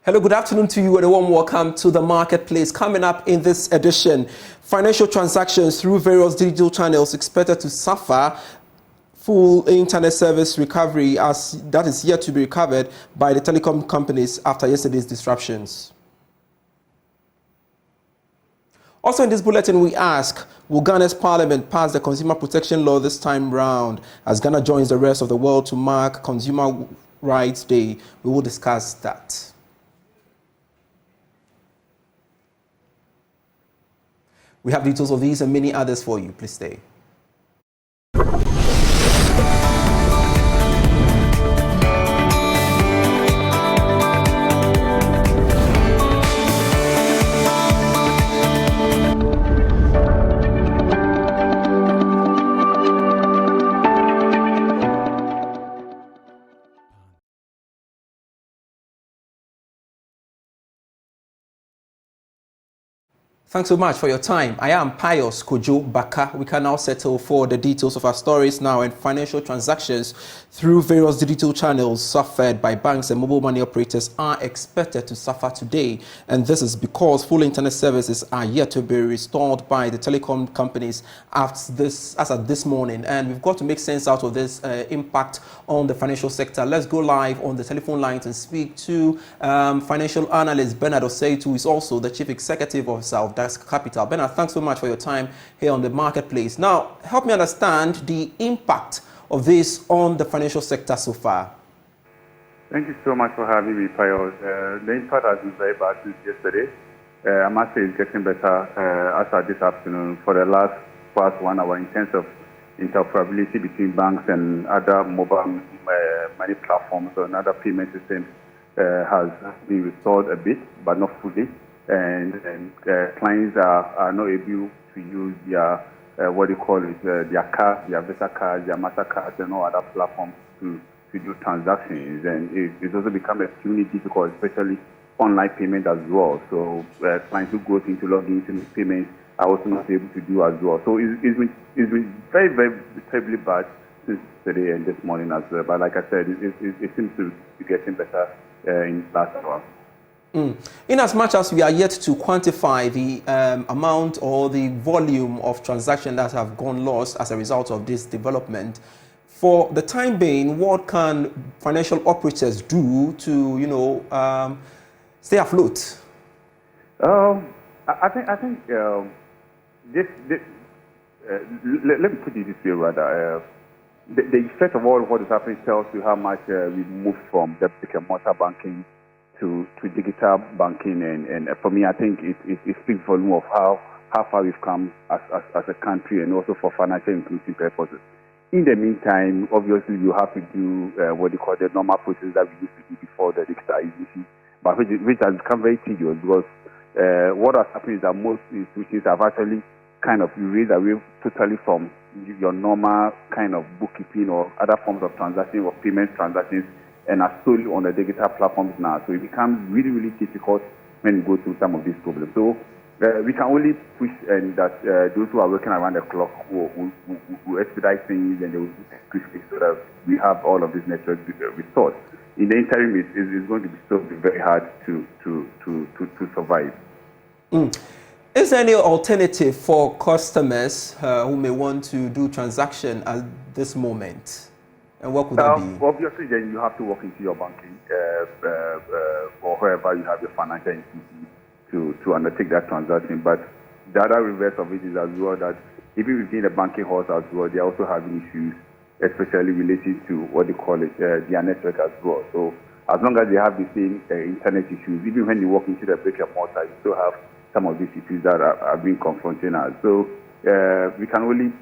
Hello, good afternoon to you and a warm welcome to the marketplace. Coming up in this edition, financial transactions through various digital channels expected to suffer full internet service recovery as that is yet to be recovered by the telecom companies after yesterday's disruptions. Also in this bulletin, we ask, will Ghana's parliament pass the consumer protection law this time round as Ghana joins the rest of the world to mark Consumer Rights Day? We will discuss that. We have details of these and many others for you. Please stay. Thanks so much for your time. I am Pius Kojo Baka. We can now settle for the details of our stories now, and financial transactions through various digital channels suffered by banks and mobile money operators are expected to suffer today. And this is because full internet services are yet to be restored by the telecom companies as at this morning. And we've got to make sense out of this impact on the financial sector. Let's go live on the telephone lines and speak to financial analyst Bernard Oseitu, who is also the chief executive officer of Capital. Bernard, thanks so much for your time here on the marketplace. Now, help me understand the impact of this on the financial sector so far. Thank you so much for having me, Pius. The impact has been very bad since yesterday. I must say it's getting better as of this afternoon. For the past 1 hour, in terms of interoperability between banks and other mobile money platforms and other payment systems has been restored a bit, but not fully. And clients are not able to use their their cards, their Visa cards, their MasterCards, and all other platforms to do transactions. And it's also become extremely difficult, especially online payment as well. So clients who go to log into payments are also not able to do as well. So it's been very, very terribly bad since today and this morning as well. But like I said, it seems to be getting better in the last hour. In as much as we are yet to quantify the amount or the volume of transactions that have gone lost as a result of this development, for the time being, what can financial operators do to, stay afloat? I think let me put it this way rather. The effect of all what is happening tells you how much we moved from the brick-and-mortar banking to digital banking, and for me, I think it speaks volume of how far we've come as a country, and also for financial inclusive purposes. In the meantime, obviously, you have to do what you call the normal process that we used to do before the digitalization, but which has become very tedious because what has happened is that most institutions have actually kind of erased away totally from your normal kind of bookkeeping or other forms of transaction or payment transactions, and are solely on the digital platforms now. So it becomes really, really difficult when you go through some of these problems. So we can only push and that those who are working around the clock will expedite things, and they will quickly so that we have all of these networks restored. In the interim, it's going to be still very hard to survive. Is there any alternative for customers who may want to do transaction at this moment? And what could that be? Obviously, then you have to walk into your banking or wherever you have your financial institution to undertake that transaction. But the other reverse of it is as well that even within the banking halls as well, they are also having issues, especially related to what they call it, their network as well. So as long as they have the same internet issues, even when you walk into the brick and mortar, you still have some of these issues that are being confronting us. So we can only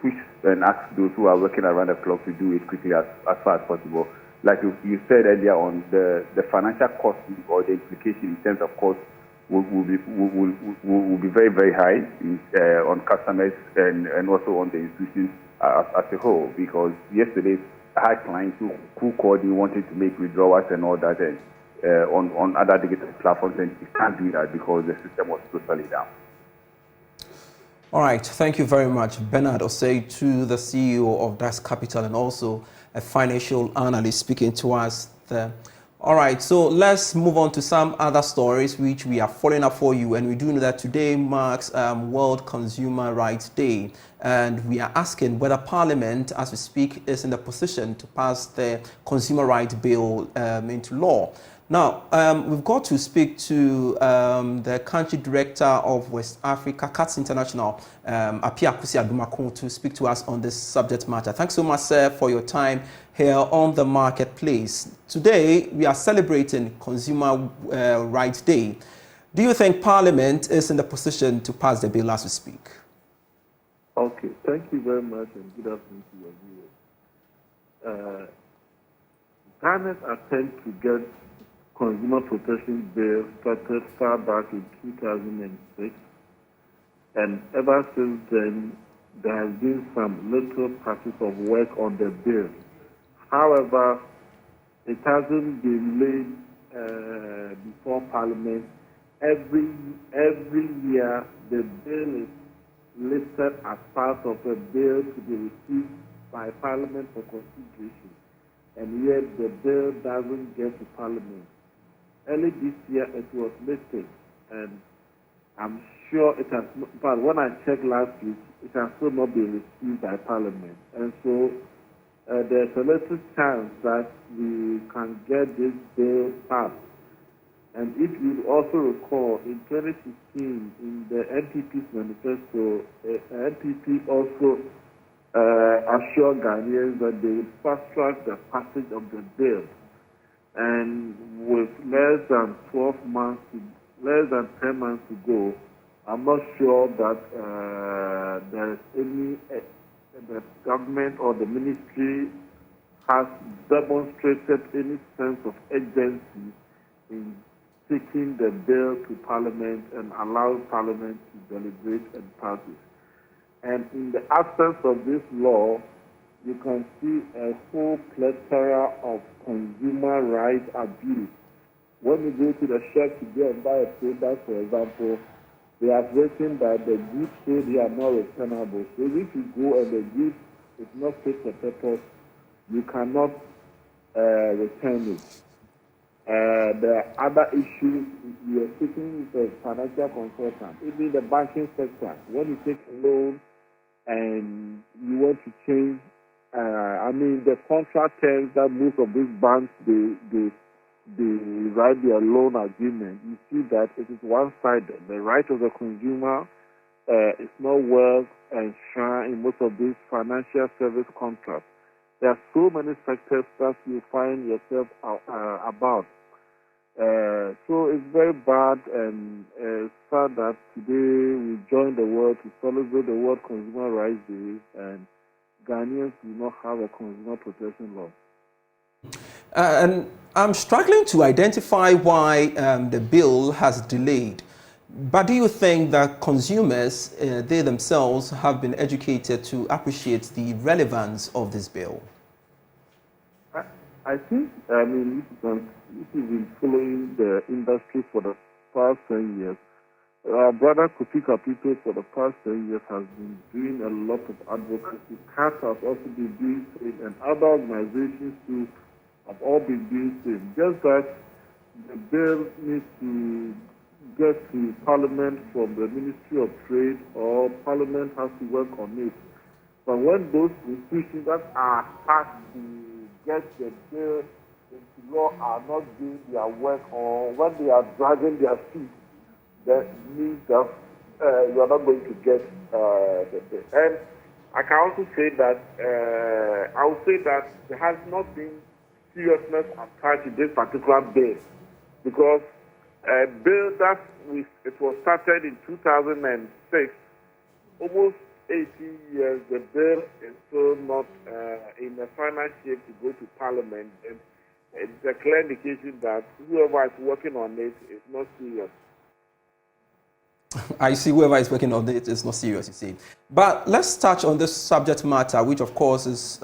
push and ask those who are working around the clock to do it quickly as far as possible. Like you said earlier on, the financial cost or the implication in terms of cost will be very, very high on customers and also on the institutions as a whole. Because yesterday I had clients who called me wanting to make withdrawals and all that and on other digital platforms, and you can't do that because the system was totally down. All right, thank you very much, Bernard Oseitu, the CEO of Capital and also a financial analyst speaking to us All right, so let's move on to some other stories which we are following up for you. And we do know that today marks World Consumer Rights Day. And we are asking whether Parliament, as we speak, is in the position to pass the Consumer Rights Bill into law. Now, we've got to speak to the country director of West Africa, CATS International, Apia Kusi Adumakun, to speak to us on this subject matter. Thanks so much, sir, for your time here on the marketplace. Today, we are celebrating Consumer Rights Day. Do you think Parliament is in the position to pass the bill as we speak? Okay, thank you very much, and good afternoon to your viewers. Ghana's attempt to get Consumer Protection Bill started far back in 2006, and ever since then, there has been some little patches of work on the bill. However, it hasn't been laid before Parliament. Every year, the bill is listed as part of a bill to be received by Parliament for consideration, and yet the bill doesn't get to Parliament. Early this year, it was listed, and I'm sure it has not, but when I checked last week, it has still not been received by Parliament. And so there's a little chance that we can get this bill passed. And if you also recall, in 2016, in the NPP's manifesto, NPP also assured Ghanaians that they would fast-track the passage of the bill. And with less than 10 months to go, I'm not sure that there is any, the government or the ministry has demonstrated any sense of urgency in taking the bill to Parliament and allowing Parliament to deliberate and pass it. And in the absence of this law, you can see a whole plethora of consumer rights abuse. When you go to the shop to go and buy a product, for example, they have written that the goods sold here are not returnable. So if you go and the goods is not fit for purpose, you cannot return it. There are other issues. You are speaking with a financial consultant, even the banking sector. When you take a loan and you want to change, the contract terms that most of these banks they write their loan agreement, you see that it is one-sided. The right of the consumer is not well enshrined in most of these financial service contracts. There are so many sectors that you find yourself about. So it's very bad, and it's sad that today we join the world to celebrate the World Consumer Rights Day, and Ghanaians do not have a consumer protection law. And I'm struggling to identify why the bill has delayed. But do you think that consumers, they themselves, have been educated to appreciate the relevance of this bill? I think, if you've been following the industry for the past 10 years, our brother Kofi Kapito for the past 10 years has been doing a lot of advocacy. CAT has also been doing it, and other organizations too have all been doing it. Just that the bill needs to get to Parliament from the Ministry of Trade, or Parliament has to work on it. But when those institutions that are tasked to get the bill into law are not doing their work, or when they are dragging their feet, that means that you are not going to get the bill. And I can also say that I would say that there has not been seriousness attached to this particular bill, because a bill that it was started in 2006, almost 18 years, the bill is still not in the final shape to go to Parliament, and it's a clear indication that whoever is working on it is not serious. I see whoever is working on it is not serious, you see. But let's touch on this subject matter, which of course is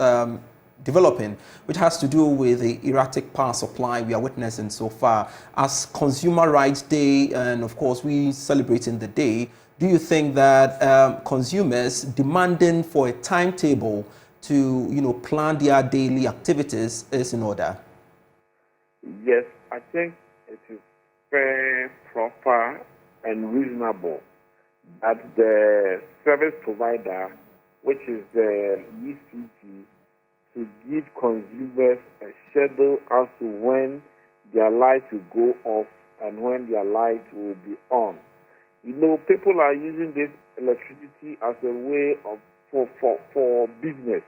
developing, which has to do with the erratic power supply we are witnessing so far. As Consumer Rights Day, and of course we celebrating the day, do you think that consumers demanding for a timetable to plan their daily activities is in order? Yes, I think it is fair, proper, and reasonable that the service provider, which is the ECG, to give consumers a schedule as to when their light will go off and when their light will be on. You know, people are using this electricity as a way of for business.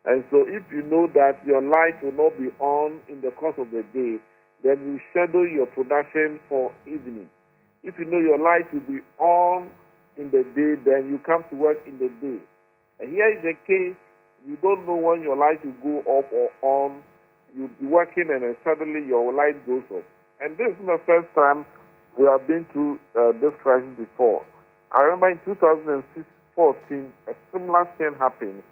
And so if you know that your light will not be on in the course of the day, then you schedule your production for evening. If you know your light will be on in the day, then you come to work in the day. And here is the case, you don't know when your light will go off or on. You'll be working and then suddenly your light goes off. And this is the first time we have been through this crisis before. I remember in 2014, a similar thing happened.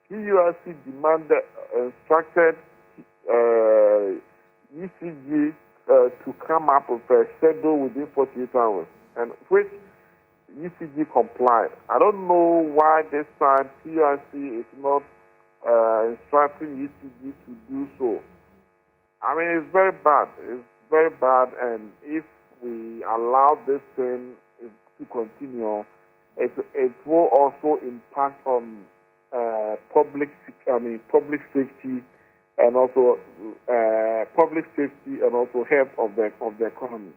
PURC demanded, instructed ECG to come up with a schedule within 48 hours, and which ECG complied. I don't know why this time PURC is not instructing ECG to do so. I mean, it's very bad. It's very bad, and if we allow this thing to continue, it will also impact on public safety and also health of the economy.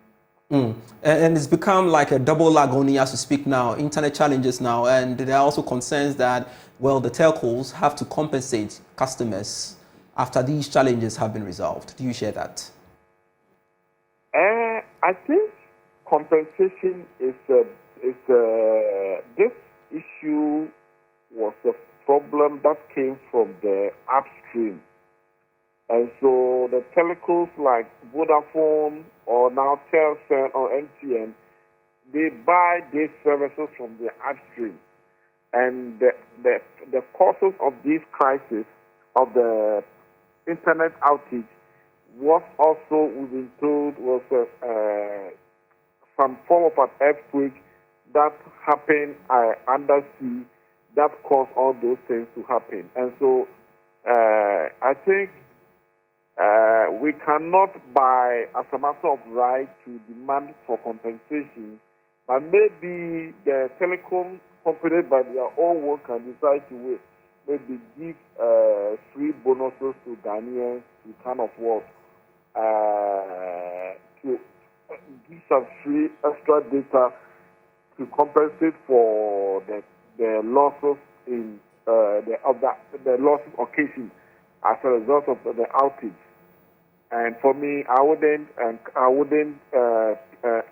And it's become like a double agony as we speak now, internet challenges now, and there are also concerns that, well, the telcos have to compensate customers after these challenges have been resolved. Do you share that? I think compensation is this issue was a problem that came from the upstream. And so the telcos like Vodafone or now Telcel or MTN, they buy these services from the upstream. And the causes of this crisis, of the internet outage, was also, we've been told, was some form of an earthquake that happened undersea that caused all those things to happen. And so I think we cannot, by as a matter of right, to demand for compensation, but maybe the telecom company by their own work can decide to maybe give free bonuses to Ghanaians to kind of work, to give some free extra data to compensate for the losses in the losses occasioned as a result of the outage. And for me, I wouldn't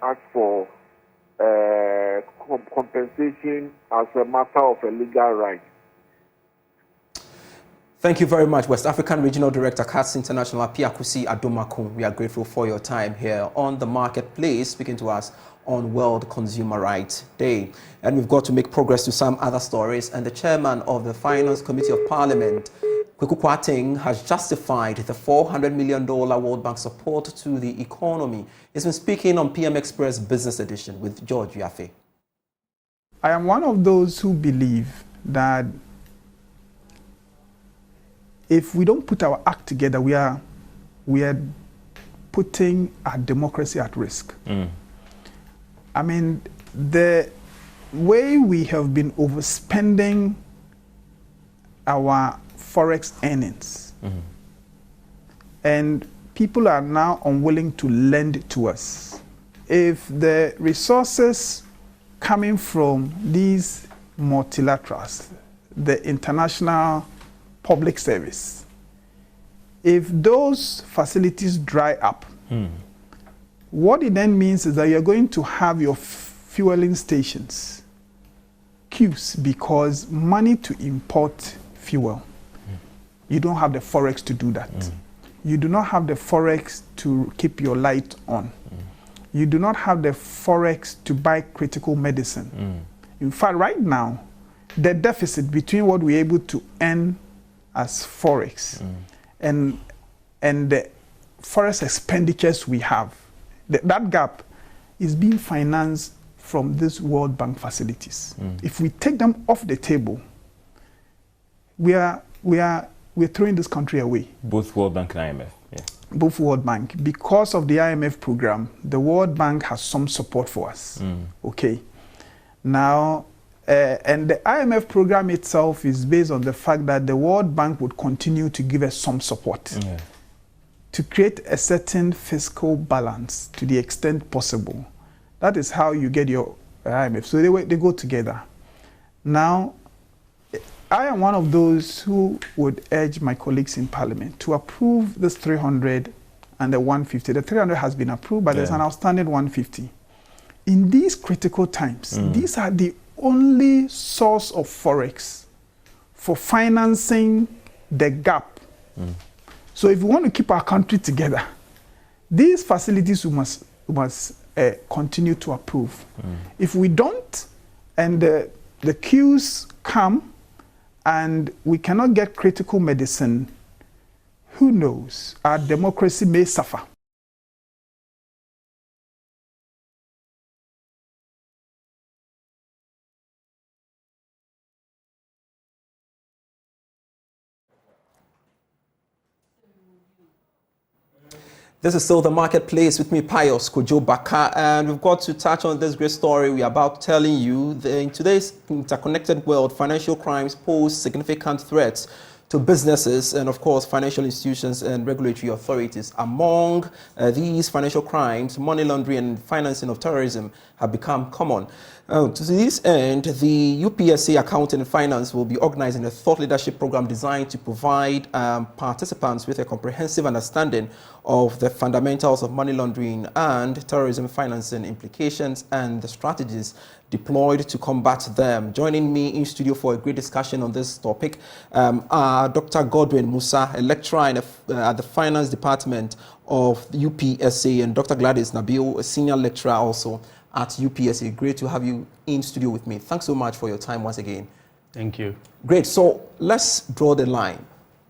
ask for compensation as a matter of a legal right. Thank you very much, West African Regional Director, CATS International, Apiakusi Adomakun. We are grateful for your time here on the marketplace, speaking to us on World Consumer Rights Day. And we've got to make progress to some other stories. And the chairman of the Finance Committee of Parliament, Kwawu Kwating, has justified the $400 million World Bank support to the economy. He's been speaking on PM Express Business Edition with George Yafe. I am one of those who believe that if we don't put our act together, we are putting our democracy at risk. I mean, the way we have been overspending our forex earnings, and people are now unwilling to lend to us. If the resources coming from these multilaterals, the international public service, if those facilities dry up, what it then means is that you're going to have your fueling stations queues because money to import fuel, you don't have the forex to do that. You do not have the forex to keep your light on. You do not have the forex to buy critical medicine. In fact, right now, the deficit between what we're able to earn as forex and the forex expenditures we have, that gap is being financed from these World Bank facilities. If we take them off the table, we're throwing this country away. Both World Bank and IMF. Yeah. both World Bank, because of the IMF program, the World Bank has some support for us. Okay. Now, and the IMF program itself is based on the fact that the World Bank would continue to give us some support to create a certain fiscal balance to the extent possible. That is how you get your IMF. So they go together. Now, I am one of those who would urge my colleagues in Parliament to approve this 300 and the 150. The 300 has been approved, but there's an outstanding 150. In these critical times, these are the only source of forex for financing the gap. So if we want to keep our country together, these facilities we must continue to approve. If we don't, and the queues come, and we cannot get critical medicine, who knows? Our democracy may suffer. This is still the marketplace with me, Pius Kojo Baka, and we've got to touch on this great story we are about telling you. In today's interconnected world, financial crimes pose significant threats to businesses and, of course, financial institutions and regulatory authorities. Among these financial crimes, money laundering and financing of terrorism have become common. To this end, the UPSA Accounting and Finance will be organizing a thought leadership program designed to provide participants with a comprehensive understanding of the fundamentals of money laundering and terrorism financing implications and the strategies deployed to combat them. Joining me in studio for a great discussion on this topic are Dr. Godwin Musa, a lecturer at the Finance Department of the UPSA, and Dr. Gladys Nabil, a senior lecturer also at UPSA. Great to have you in studio with me. Thanks so much for your time once again. Thank you. Great. So let's draw the line.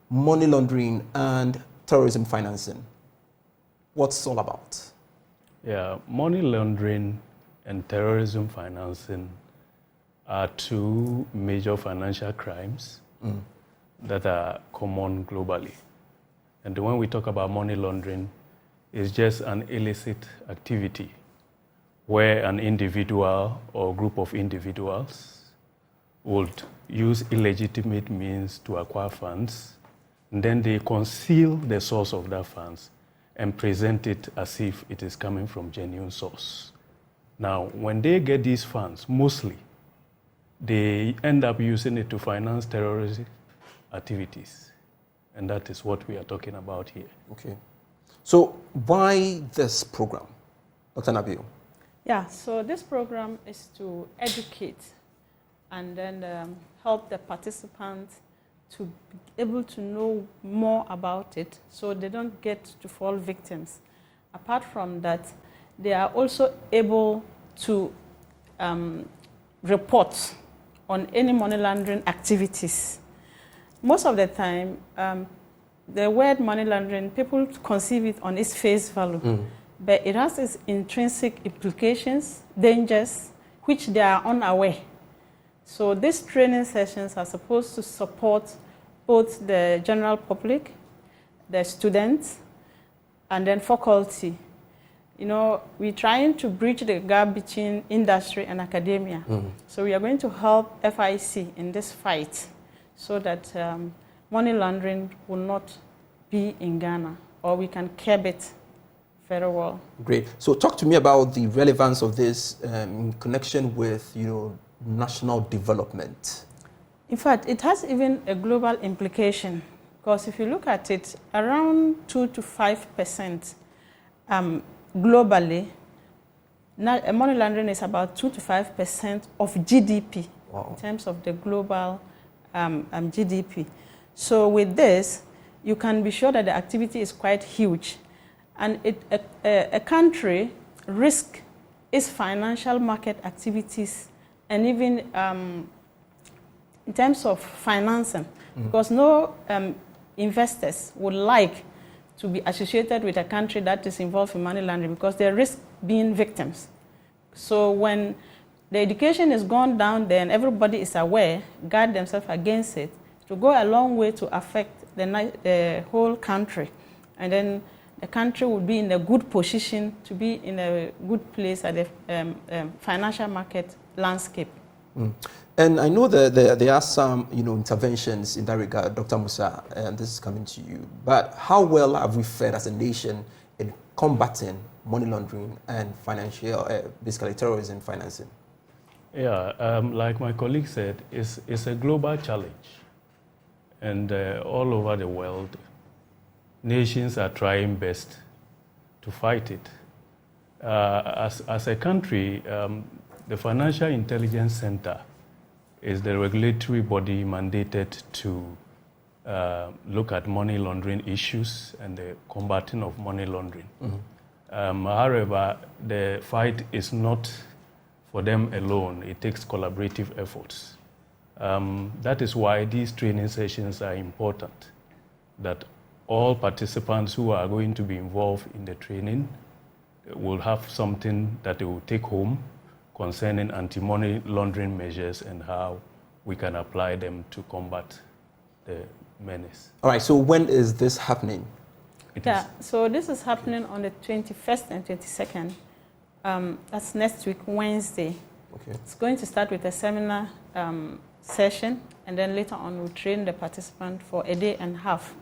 Money laundering and terrorism financing. What's it all about? Yeah, money laundering and terrorism financing are two major financial crimes that are common globally. And when we talk about money laundering, it's just an illicit activity where an individual or group of individuals would use illegitimate means to acquire funds, and then they conceal the source of that funds and present it as if it is coming from genuine source. Now, when they get these funds, mostly, they end up using it to finance terrorist activities. And that is what we are talking about here. Okay. So why this program, Dr. Nabil? Yeah, so this program is to educate and then help the participants to be able to know more about it so they don't get to fall victims. Apart from that, they are also able to report on any money laundering activities. Most of the time, the word money laundering, people conceive it on its face value, but it has its intrinsic implications, dangers, which they are unaware. So these training sessions are supposed to support both the general public, the students, and then faculty. You know, we're trying to bridge the gap between industry and academia. So we are going to help FIC in this fight so that money laundering will not be in Ghana, or we can curb it very well. Great. So talk to me about the relevance of this in connection with, national development. In fact, it has even a global implication, because if you look at it, around 2 to 5% globally, money laundering is about 2 to 5% of GDP in terms of the global GDP. So with this, you can be sure that the activity is quite huge. And a country risks its financial market activities and even in terms of financing, because no investors would like to be associated with a country that is involved in money laundering because they risk being victims. So when the education is gone down there and everybody is aware, guard themselves against it, to go a long way to affect the whole country. And then the country would be in a good position to be in a good place at the financial market landscape. And I know that there are some, interventions in that regard, Dr. Musa, and this is coming to you. But how well have we fared as a nation in combating money laundering and financial, basically terrorism financing? Yeah, like my colleague said, it's a global challenge. And all over the world, nations are trying best to fight it. As a country, the Financial Intelligence Center is the regulatory body mandated to look at money laundering issues and the combating of money laundering. However, the fight is not for them alone. It takes collaborative efforts. That is why these training sessions are important, that all participants who are going to be involved in the training will have something that they will take home concerning anti-money laundering measures and how we can apply them to combat the menace. All right, so when is this happening? So this is happening on the 21st and 22nd. That's next week, Wednesday. Okay. It's going to start with a seminar session, and then later on we'll train the participant for a day and a half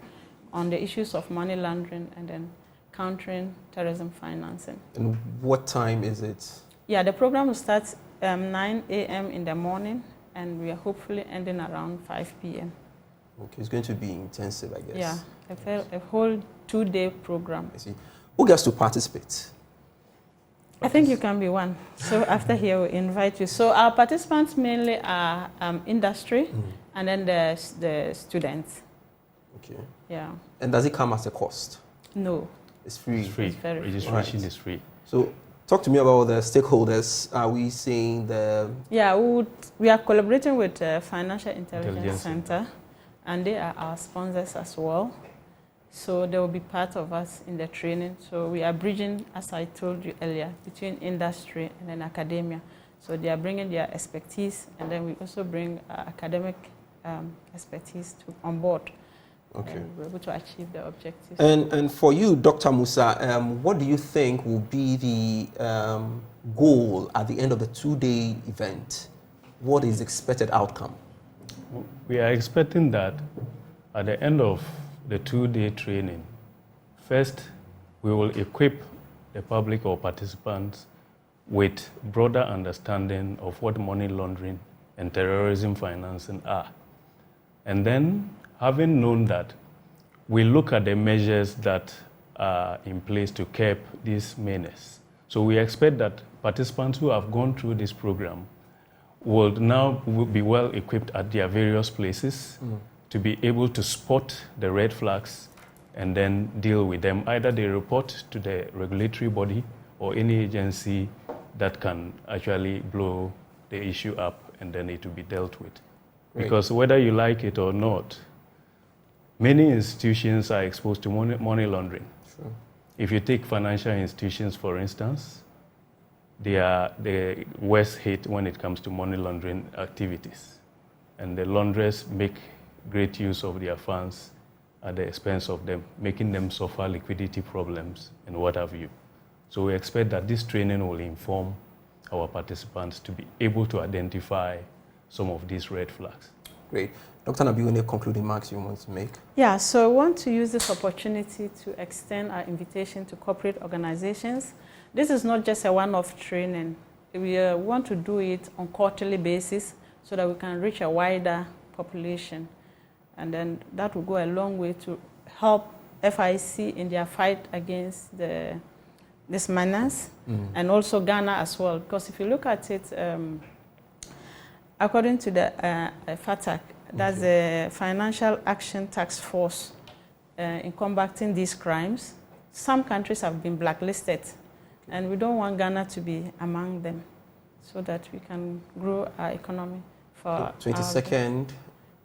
on the issues of money laundering and then countering terrorism financing. And what time is it? Yeah, the program will start 9 a.m. in the morning, and we are hopefully ending around 5 p.m. Okay, it's going to be intensive, I guess. Yeah, a whole 2-day program. I see. Who gets to participate? I think you can be one. So after here, we'll invite you. So our participants mainly are industry and then the students. Okay. Yeah. And does it come as a cost? No. It's free. It's free. It's very free. Registration is free. So talk to me about the stakeholders. Are we seeing the... Yeah, we are collaborating with the Financial Intelligence Center, and they are our sponsors as well. So they will be part of us in the training. So we are bridging, as I told you earlier, between industry and then academia. So they are bringing their expertise, and then we also bring academic expertise on board. Okay. And we're able to achieve the objectives. And for you, Dr. Musa, what do you think will be the goal at the end of the 2-day event? What is the expected outcome? We are expecting that at the end of the 2-day training, first, we will equip the public or participants with broader understanding of what money laundering and terrorism financing are. And then, having known that, we look at the measures that are in place to curb this menace. So we expect that participants who have gone through this program will now be well equipped at their various places to be able to spot the red flags and then deal with them. Either they report to the regulatory body or any agency that can actually blow the issue up, and then it will be dealt with. Great. Because whether you like it or not, many institutions are exposed to money laundering. Sure. If you take financial institutions, for instance, they are the worst hit when it comes to money laundering activities. And the launderers make great use of their funds at the expense of them, making them suffer liquidity problems and what have you. So we expect that this training will inform our participants to be able to identify some of these red flags. Great. Dr. Nabil, any concluding remarks you want to make? Yeah, so I want to use this opportunity to extend our invitation to corporate organizations. This is not just a one-off training. We want to do it on quarterly basis so that we can reach a wider population. And then that will go a long way to help FIC in their fight against this menace, and also Ghana as well. Because if you look at it, according to the FATAC, that's the Financial Action Task Force in combating these crimes, some countries have been blacklisted, and we don't want Ghana to be among them, so that we can grow our economy for 22nd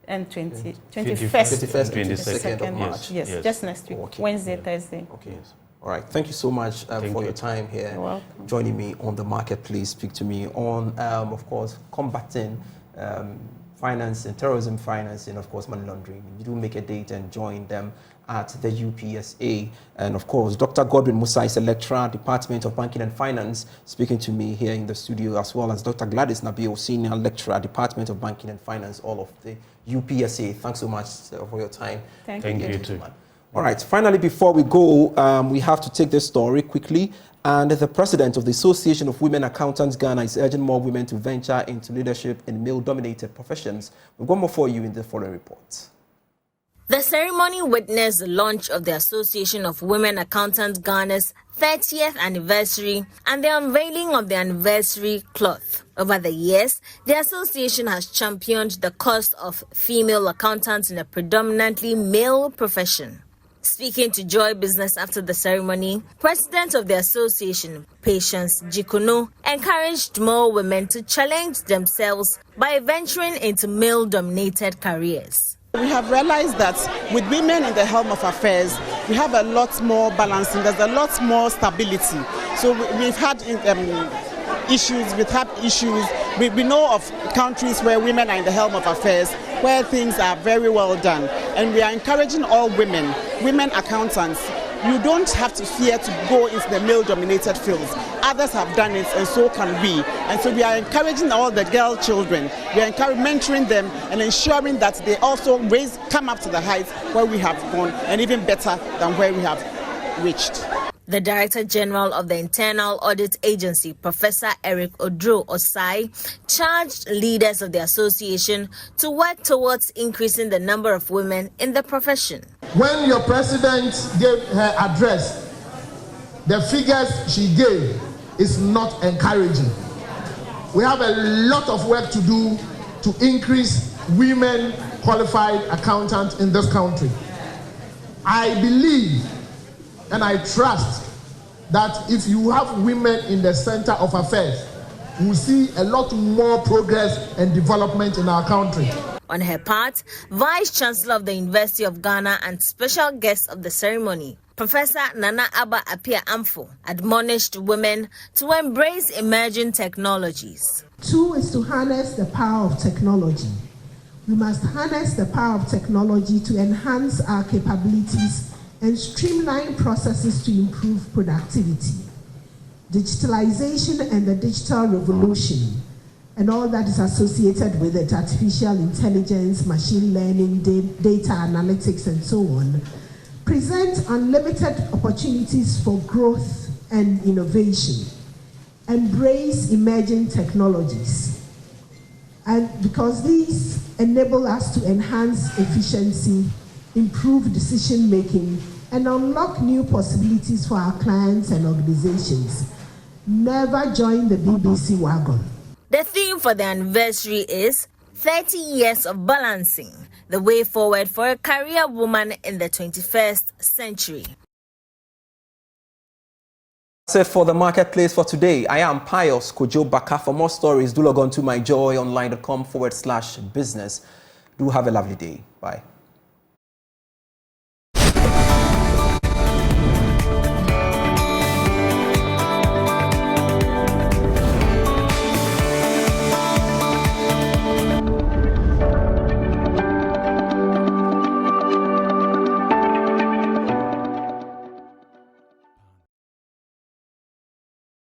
and 21st, 21st and 22nd of March. Yes, just next week, Okay. Wednesday, Thursday. Okay. All right. Thank you so much for your time here. You're welcome. Joining me on the marketplace, speak to me on, of course, combating financing, terrorism financing, of course, money laundering. You do make a date and join them at the UPSA. And of course, Dr. Godwin Musa is a lecturer, Department of Banking and Finance, speaking to me here in the studio, as well as Dr. Gladys Nabil, Senior Lecturer, Department of Banking and Finance, all of the UPSA. Thanks so much for your time. Thank you too. All right, finally, before we go, we have to take this story quickly. And the president of the Association of Women Accountants Ghana is urging more women to venture into leadership in male-dominated professions. We've got more for you in the following report. The ceremony witnessed the launch of the Association of Women Accountants Ghana's 30th anniversary and the unveiling of the anniversary cloth. Over the years, the association has championed the cause of female accountants in a predominantly male profession. Speaking to Joy Business after the ceremony, President of the association, Patience Jikono, encouraged more women to challenge themselves by venturing into male-dominated careers. We have realized that with women in the helm of affairs, we have a lot more balancing, there's a lot more stability. So we've had issues. We know of countries where women are in the helm of affairs, where things are very well done. And we are encouraging all women accountants. You don't have to fear to go into the male-dominated fields. Others have done it, and so can we. And so we are encouraging all the girl children. We are mentoring them and ensuring that they also come up to the heights where we have gone, and even better than where we have reached. The Director General of the Internal Audit Agency, Professor Eric Odro Osai, charged leaders of the association to work towards increasing the number of women in the profession. When your president gave her address, the figures she gave is not encouraging. We have a lot of work to do to increase women qualified accountants in this country. I believe and I trust that if you have women in the center of affairs, we'll see a lot more progress and development in our country. On her part, Vice Chancellor of the University of Ghana and special guest of the ceremony, Professor Nana Abba Apia Amfo, admonished women to embrace emerging technologies. 2 is to harness the power of technology. We must harness the power of technology to enhance our capabilities and streamline processes to improve productivity. Digitalization and the digital revolution and all that is associated with it, artificial intelligence, machine learning, data analytics, and so on, present unlimited opportunities for growth and innovation. Embrace emerging technologies. And because these enable us to enhance efficiency, improve decision-making, and unlock new possibilities for our clients and organizations. Never join the BBC wagon. The theme for the anniversary is 30 Years of Balancing, the way forward for a career woman in the 21st century. That's it for the marketplace for today. I am Pius Kojo Baka. For more stories, do log on to myjoyonline.com/business. Do have a lovely day. Bye.